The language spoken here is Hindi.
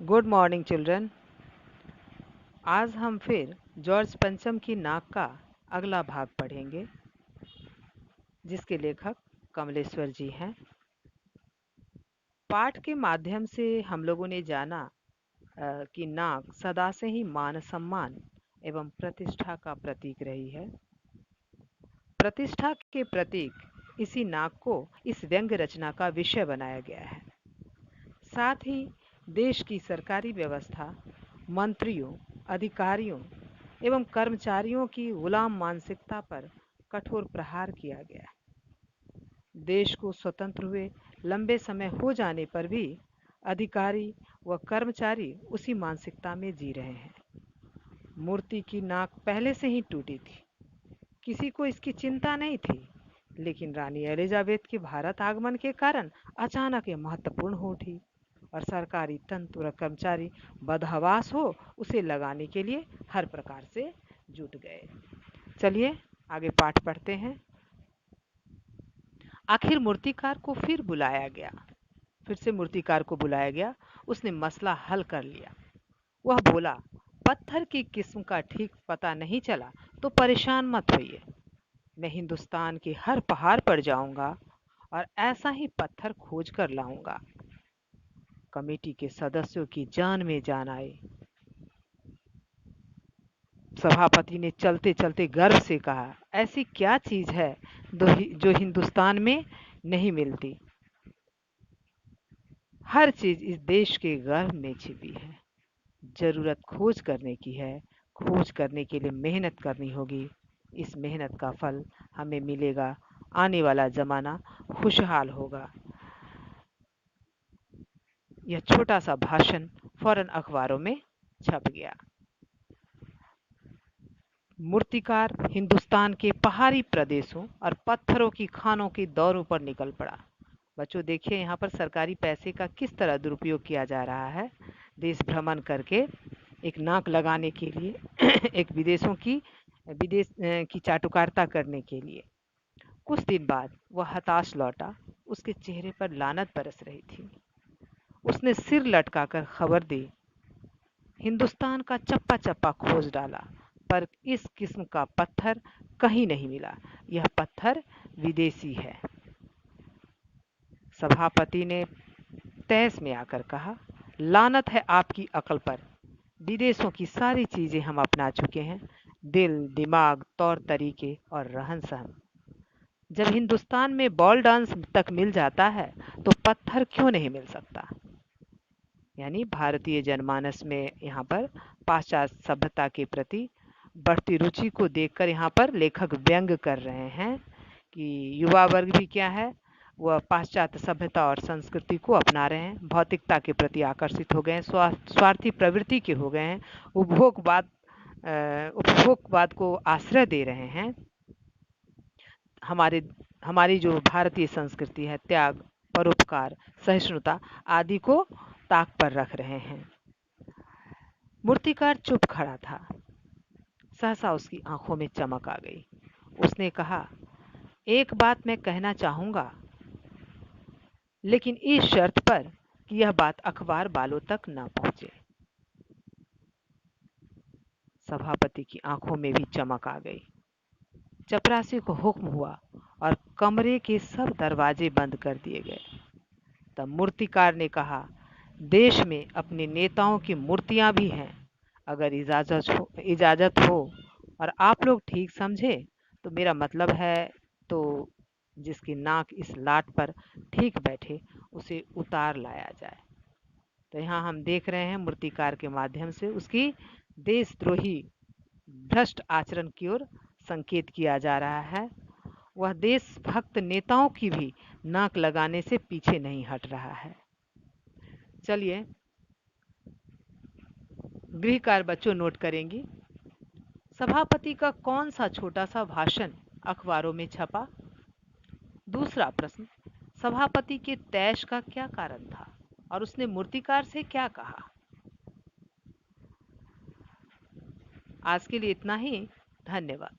Good morning children. आज हम फिर जॉर्ज पंचम की नाक का अगला भाग पढ़ेंगे, जिसके लेखक कमलेश्वर जी हैं। पाठ के माध्यम से हम लोगों ने जाना कि नाक सदा से ही मान सम्मान एवं प्रतिष्ठा का प्रतीक रही है। प्रतिष्ठा के प्रतीक इसी नाक को इस व्यंग्य रचना का विषय बनाया गया है। साथ ही देश की सरकारी व्यवस्था, मंत्रियों, अधिकारियों एवं कर्मचारियों की गुलाम मानसिकता पर कठोर प्रहार किया गया। देश को स्वतंत्र हुए लंबे समय हो जाने पर भी अधिकारी व कर्मचारी उसी मानसिकता में जी रहे हैं। मूर्ति की नाक पहले से ही टूटी थी, किसी को इसकी चिंता नहीं थी, लेकिन रानी एलिजाबेथ के भारत आगमन के कारण अचानक ये महत्वपूर्ण हो उठी और सरकारी तंत्र और कर्मचारी बदहवास हो उसे लगाने के लिए हर प्रकार से जुट गए। चलिए आगे पाठ पढ़ते हैं। आखिर मूर्तिकार को फिर बुलाया गया। फिर से मूर्तिकार को बुलाया गया। उसने मसला हल कर लिया। वह बोला, पत्थर की किस्म का ठीक पता नहीं चला तो परेशान मत होइए। मैं हिंदुस्तान के हर पहाड़ पर जाऊंगा और ऐसा ही पत्थर खोज कर लाऊंगा। कमेटी के सदस्यों की जान में जान आई। सभापति ने चलते चलते गर्व से कहा, ऐसी क्या चीज है जो हिंदुस्तान में नहीं मिलती। हर चीज इस देश के गर्भ में छिपी है। जरूरत खोज करने की है। खोज करने के लिए मेहनत करनी होगी। इस मेहनत का फल हमें मिलेगा। आने वाला जमाना खुशहाल होगा। यह छोटा सा भाषण फौरन अखबारों में छप गया। मूर्तिकार हिंदुस्तान के पहाड़ी प्रदेशों और पत्थरों की खानों के दौरों पर निकल पड़ा। बच्चों देखिए, यहाँ पर सरकारी पैसे का किस तरह दुरुपयोग किया जा रहा है। देश भ्रमण करके एक नाक लगाने के लिए एक विदेश की चाटुकारिता करने के लिए। कुछ दिन बाद वह हताश लौटा। उसके चेहरे पर लानत बरस रही थी। उसने सिर लटकाकर खबर दी, हिंदुस्तान का चप्पा चप्पा खोज डाला, पर इस किस्म का पत्थर कहीं नहीं मिला। यह पत्थर विदेशी है। सभापति ने तहस में आकर कहा, लानत है आपकी अकल पर। विदेशों की सारी चीजें हम अपना चुके हैं, दिल, दिमाग, तौर तरीके और रहन सहन। जब हिंदुस्तान में बॉल डांस तक मिल जाता है तो पत्थर क्यों नहीं मिल सकता। यानी भारतीय जनमानस में यहाँ पर पाश्चात्य सभ्यता के प्रति बढ़ती रुचि को देखकर यहाँ पर लेखक व्यंग कर रहे हैं कि युवा वर्ग भी क्या है, वह पाश्चात्य सभ्यता और संस्कृति को अपना रहे हैं, भौतिकता के प्रति आकर्षित हो गए हैं, स्वार्थी प्रवृत्ति के हो गए हैं, उपभोगवाद को आश्रय दे रहे हैं। हमारी जो भारतीय संस्कृति है, त्याग, परोपकार, सहिष्णुता आदि को ताक पर रख रहे हैं। मूर्तिकार चुप खड़ा था। सहसा उसकी आंखों में चमक आ गई। उसने कहा, एक बात मैं कहना चाहूंगा, लेकिन इस शर्त पर कि यह बात अखबार वालों तक ना पहुंचे। सभापति की आंखों में भी चमक आ गई। चपरासी को हुक्म हुआ और कमरे के सब दरवाजे बंद कर दिए गए। तब मूर्तिकार ने कहा, देश में अपने नेताओं की मूर्तियां भी हैं। अगर इजाजत हो और आप लोग ठीक समझे तो मेरा मतलब है, तो जिसकी नाक इस लाट पर ठीक बैठे उसे उतार लाया जाए। तो यहाँ हम देख रहे हैं मूर्तिकार के माध्यम से उसकी देशद्रोही भ्रष्ट आचरण की ओर संकेत किया जा रहा है। वह देशभक्त नेताओं की भी नाक लगाने से पीछे नहीं हट रहा है। चलिए, गृह कार्य बच्चों नोट करेंगी। सभापति का कौन सा छोटा सा भाषण अखबारों में छपा। दूसरा प्रश्न, सभापति के तैश का क्या कारण था और उसने मूर्तिकार से क्या कहा। आज के लिए इतना ही। धन्यवाद।